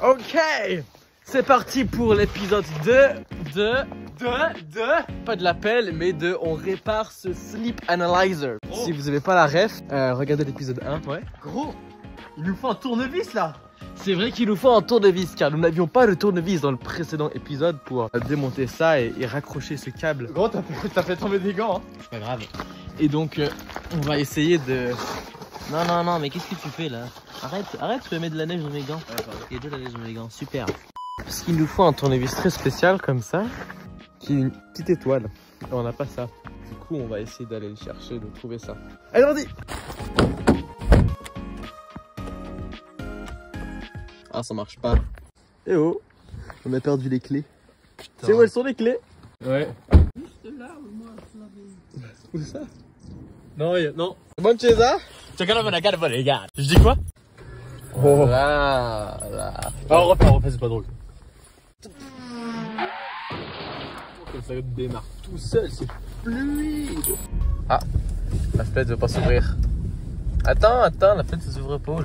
Ok, c'est parti pour l'épisode 2 pas de l'appel, mais de on répare ce Sleep Analyzer. Si vous avez pas la ref, regardez l'épisode 1. Ouais. Gros, il nous faut un tournevis là. C'est vrai qu'il nous faut un tournevis car nous n'avions pas de tournevis dans le précédent épisode pour démonter ça et raccrocher ce câble. Gros, t'as fait tomber des gants. Hein. C'est pas grave. Et donc, on va essayer de... Non, mais qu'est-ce que tu fais là? Arrête, tu mets de la neige dans mes gants. Il y a de la neige dans mes gants, super. Parce qu'il nous faut un tournevis très spécial comme ça, qui est une petite étoile. Et on n'a pas ça. Du coup, on va essayer d'aller le chercher, de trouver ça. Allez, on dit. Ah, ça marche pas. Eh oh, on a perdu les clés. C'est où elles sont les clés? Ouais. Juste là, moi, où ça? Non, non. Bonne César. Je dis quoi? Oh là. Ah, on refait, c'est pas drôle. Ça démarre tout seul, c'est fluide. Ah, la fenêtre veut pas s'ouvrir. Attends, la fenêtre ne s'ouvre pas.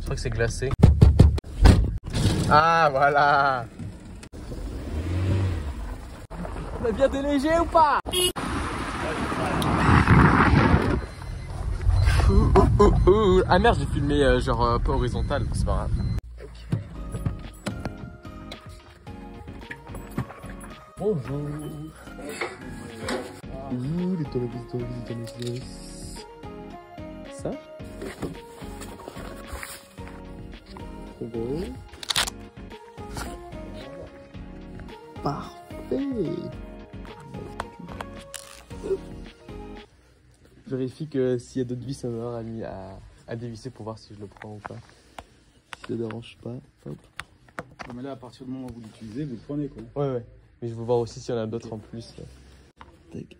Je crois que c'est glacé. Ah, voilà. On a bien déneigé ou pas? Ah merde, j'ai filmé genre pas horizontal, c'est pas grave. Bonjour. Ouh, les tournevis. Ça? Trop beau. Parfait. Je vérifie que s'il y a d'autres vis, on aura mis à dévisser pour voir si je le prends ou pas. Si ça ne dérange pas. Hop. Mais là, à partir du moment où vous l'utilisez, vous le prenez quoi. Ouais. Mais je veux voir aussi s'il y en a d'autres en plus. Tac.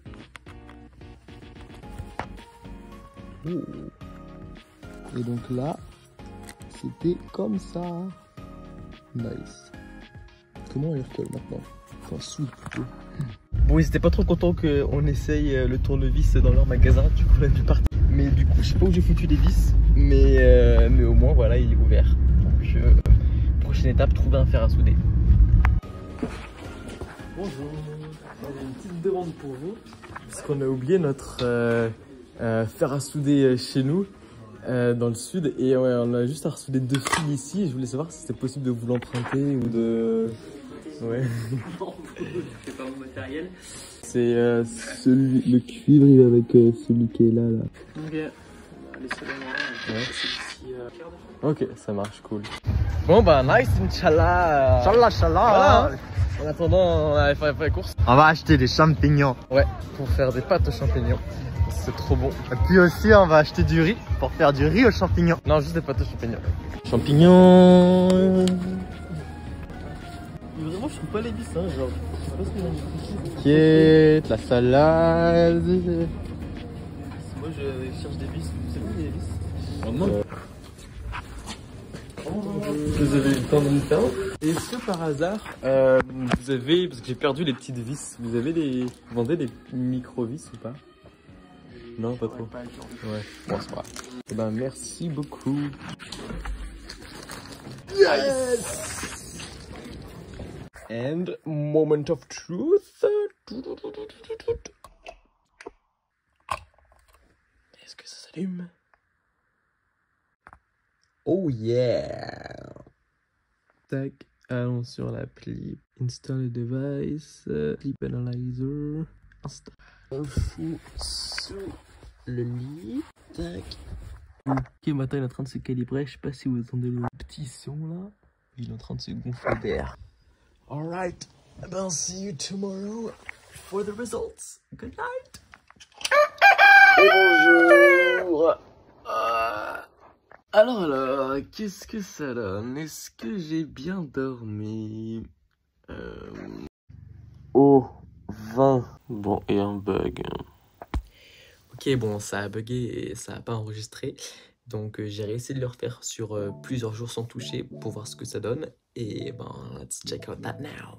Et donc là, c'était comme ça. Nice. Comment on les recolle maintenant? Enfin, soude plutôt. Bon, ils étaient pas trop contents qu'on essaye le tournevis dans leur magasin, du coup on a dû partir. Mais du coup, je sais pas où j'ai foutu les vis, mais au moins voilà, il est ouvert. Donc, prochaine étape, trouver un fer à souder. Bonjour, j'ai une petite demande pour vous, parce qu'on a oublié notre fer à souder chez nous, dans le sud, et ouais, on a juste à ressouder 2 fils ici, et je voulais savoir si c'était possible de vous l'emprunter ou de... Ouais. Non, c'est pas mon matériel. C'est le cuivre, il est avec celui qui est là. Ok, laissez-le moi. Ouais. Ok, ça marche, cool. Bon bah nice, Inch'Allah. Inch'Allah. Voilà. En attendant, on va faire les courses. On va acheter des champignons. Ouais, pour faire des pâtes aux champignons. C'est trop bon. Et puis aussi, on va acheter du riz pour faire du riz aux champignons. Non, juste des pâtes aux champignons. Champignons. Vraiment, je trouve pas les vis, hein, genre. Je sais pas ce que j'ai Ok, la salade. Moi, je cherche des vis. C'est où les vis? Vous avez eu le temps de me faire. Est-ce que par hasard, vous avez, parce que j'ai perdu les petites vis, vous vendez des micro-vis ou pas? Non, pas trop. Ouais, bon, c'est pas grave. Eh ben, merci beaucoup. Yes! And moment of truth. Est-ce que ça s'allume? Oh yeah! Tac, allons sur l'appli. Install a device. Sleep Analyzer. Install. On fout sous le lit. Tac. Ok, maintenant il est en train de se calibrer. Je sais pas si vous entendez le petit son là. Il est en train de se gonfler d'air. Alright. Ben, see you tomorrow for the results. Good night. Et bonjour. Alors, qu'est-ce que ça donne? Est-ce que j'ai bien dormi? Oh, 20. Bon, et un bug. Ok, bon, ça a bugué et ça n'a pas enregistré. Donc, j'ai réussi de le refaire sur plusieurs jours sans toucher pour voir ce que ça donne. Et ben, let's check out that now.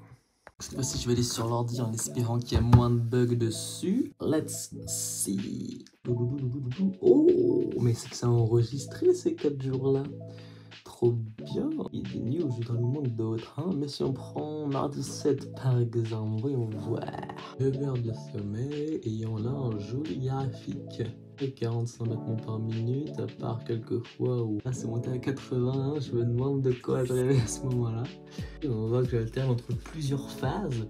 Cette fois-ci, je vais aller sur l'ordi en espérant qu'il y a moins de bugs dessus. Let's see. Oh, mais c'est que ça a enregistré ces 4 jours-là. trop bien. Il y a des news dans le monde d'autres, hein. Mais si on prend mardi 7 par exemple, voyons voir. 9 heures de sommeil et on a un joli graphique. 45 battements par minute, à part quelques fois où là c'est monté à 80, je me demande de quoi je rêvais à ce moment-là. Et on voit que j'alterne entre plusieurs phases,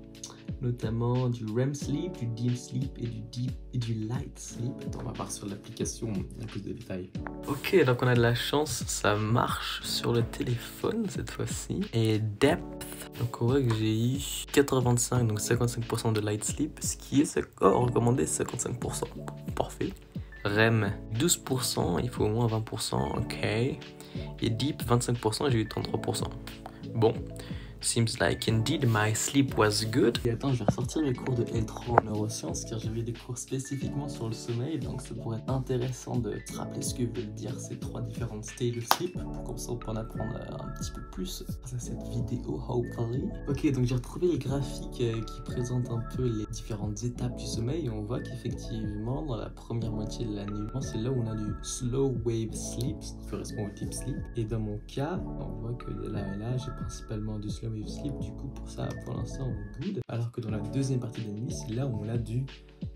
notamment du REM sleep, du deep sleep et du light sleep. Attends, on va voir sur l'application, il y a plus de détails. Ok, donc on a de la chance, ça marche sur le téléphone cette fois-ci. Et depth, donc on voit que j'ai eu 85, donc 55% de light sleep, ce qui est recommandé 55%. Parfait. REM 12%, il faut au moins 20%, ok. Et deep 25%, j'ai eu 33%. Bon. Seems like indeed my sleep was good. Et attends, je vais ressortir mes cours de L3 en neurosciences car j'avais des cours spécifiquement sur le sommeil, donc ça pourrait être intéressant de se rappeler ce que veulent dire ces 3 différentes stages of sleep pour comme ça on peut en apprendre un petit peu plus grâce à cette vidéo, hopefully. Ok, donc j'ai retrouvé les graphiques qui présentent un peu les différentes étapes du sommeil et on voit qu'effectivement dans la première moitié de la nuit, c'est là où on a du slow wave sleep, qui correspond au deep sleep. Et dans mon cas, on voit que de là et là, j'ai principalement du slow wave sleep, du coup pour ça pour l'instant on good, alors que dans la deuxième partie de la nuit c'est là où on a du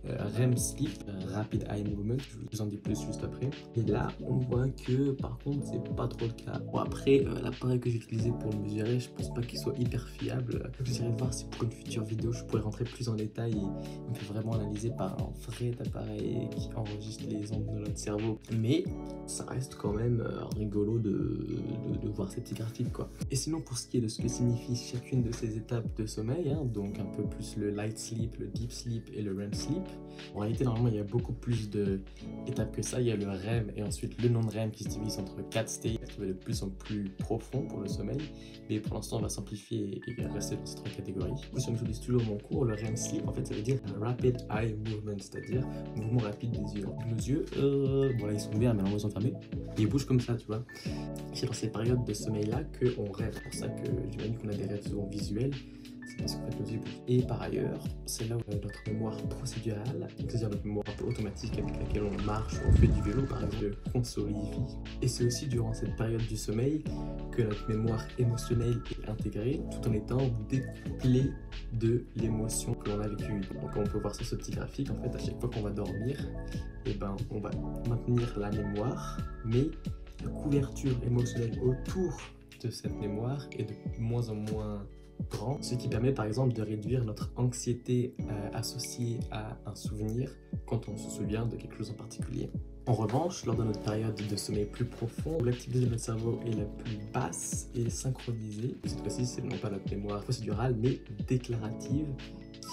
REM sleep, rapid eye movement, je vous en dis plus juste après. Et là on voit que par contre c'est pas trop le cas. Bon après l'appareil que j'ai utilisé pour le mesurer, je pense pas qu'il soit hyper fiable. J'essaierai de voir si pour une future vidéo je pourrais rentrer plus en détail et me faire vraiment analyser par un vrai appareil qui enregistre les ondes de notre cerveau. Mais ça reste quand même rigolo de voir ces petits graphiques quoi. Et sinon pour ce qui est de ce que signifie chacune de ces étapes de sommeil, hein, donc un peu plus le light sleep, le deep sleep et le REM sleep. En réalité normalement il y a beaucoup plus d'étapes que ça, il y a le REM et ensuite le non-REM qui se divise entre 4 stages qui va de plus en plus profond pour le sommeil, mais pour l'instant on va simplifier et rester dans ces 3 catégories. Du coup si on utilise toujours mon cours, le REM sleep en fait ça veut dire rapid eye movement, c'est-à-dire mouvement rapide des yeux. Nos yeux, bon là ils sont bien mais normalement ils sont fermés, et ils bougent comme ça tu vois. C'est dans ces périodes de sommeil là qu'on rêve, c'est pour ça que j'imagine qu'on a des rêves souvent visuels. C'est parce qu'en fait nos yeux bougent. Et par ailleurs, c'est là où notre mémoire procédurale, c'est-à-dire notre mémoire un peu automatique avec laquelle on marche ou on fait du vélo par exemple, qu'on solidifie. Et c'est aussi durant cette période du sommeil que notre mémoire émotionnelle est intégrée tout en étant découplée de l'émotion que l'on a vécue. Donc on peut voir sur ce petit graphique, en fait à chaque fois qu'on va dormir, et ben, on va maintenir la mémoire, mais la couverture émotionnelle autour de cette mémoire est de moins en moins grand, ce qui permet par exemple de réduire notre anxiété associée à un souvenir quand on se souvient de quelque chose en particulier. En revanche, lors de notre période de sommeil plus profond, où l'activité de notre cerveau est la plus basse et synchronisée, cette fois-ci c'est non pas notre mémoire procédurale mais déclarative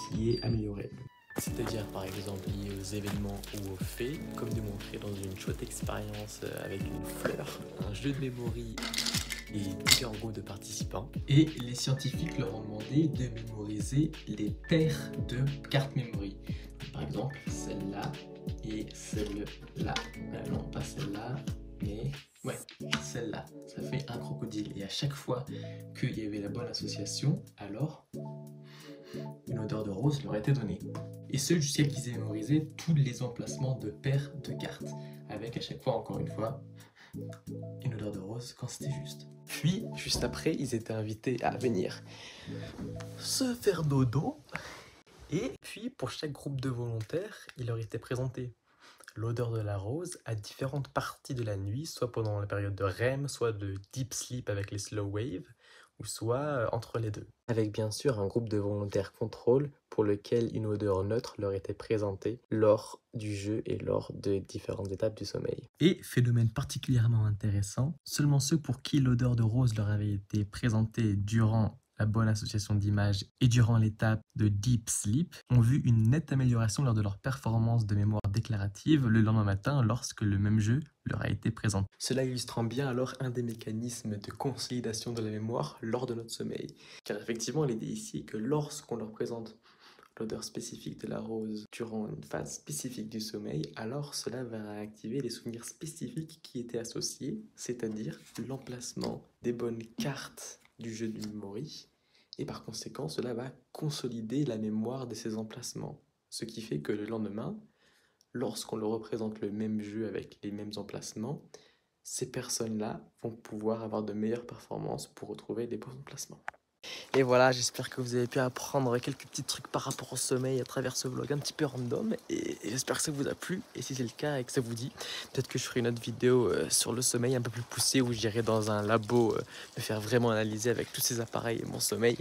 qui est améliorée. C'est-à-dire par exemple lié aux événements ou aux faits, comme démontré dans une chouette expérience avec une fleur, un jeu de mémoire et différents groupes de participants. Et les scientifiques leur ont demandé de mémoriser les paires de cartes memory. Par exemple, celle-là et celle-là. Non, pas celle-là, mais ouais, celle-là. Ça fait un crocodile. Et à chaque fois qu'il y avait la bonne association, alors une odeur de rose leur était donnée. Et ce jusqu'à qu'ils aient mémorisé tous les emplacements de paires de cartes, avec à chaque fois, encore une fois, une odeur de rose quand c'était juste. Puis, juste après, ils étaient invités à venir se faire dodo. Et puis, pour chaque groupe de volontaires, il leur était présenté l'odeur de la rose à différentes parties de la nuit, soit pendant la période de REM, soit de deep sleep avec les slow waves, ou soit entre les deux. Avec bien sûr un groupe de volontaires contrôle pour lequel une odeur neutre leur était présentée lors du jeu et lors de différentes étapes du sommeil. Et phénomène particulièrement intéressant, seulement ceux pour qui l'odeur de rose leur avait été présentée durant la bonne association d'images et durant l'étape de deep sleep ont vu une nette amélioration lors de leur performance de mémoire déclarative le lendemain matin lorsque le même jeu leur a été présenté. Cela illustrant bien alors un des mécanismes de consolidation de la mémoire lors de notre sommeil. Car effectivement, l'idée ici est que lorsqu'on leur présente l'odeur spécifique de la rose durant une phase spécifique du sommeil, alors cela va réactiver les souvenirs spécifiques qui étaient associés, c'est-à-dire l'emplacement des bonnes cartes du jeu du memory, et par conséquent cela va consolider la mémoire de ces emplacements, ce qui fait que le lendemain, lorsqu'on le représente le même jeu avec les mêmes emplacements, ces personnes-là vont pouvoir avoir de meilleures performances pour retrouver des bons placements. Et voilà, j'espère que vous avez pu apprendre quelques petits trucs par rapport au sommeil à travers ce vlog un petit peu random. Et j'espère que ça vous a plu. Et si c'est le cas et que ça vous dit, peut-être que je ferai une autre vidéo sur le sommeil un peu plus poussée où j'irai dans un labo me faire vraiment analyser avec tous ces appareils et mon sommeil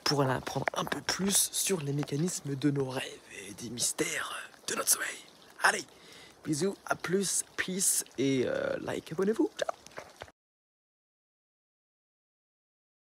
pour en apprendre un peu plus sur les mécanismes de nos rêves et des mystères de notre sommeil. Allez, bisous, à plus, peace et like, abonnez-vous. Ciao.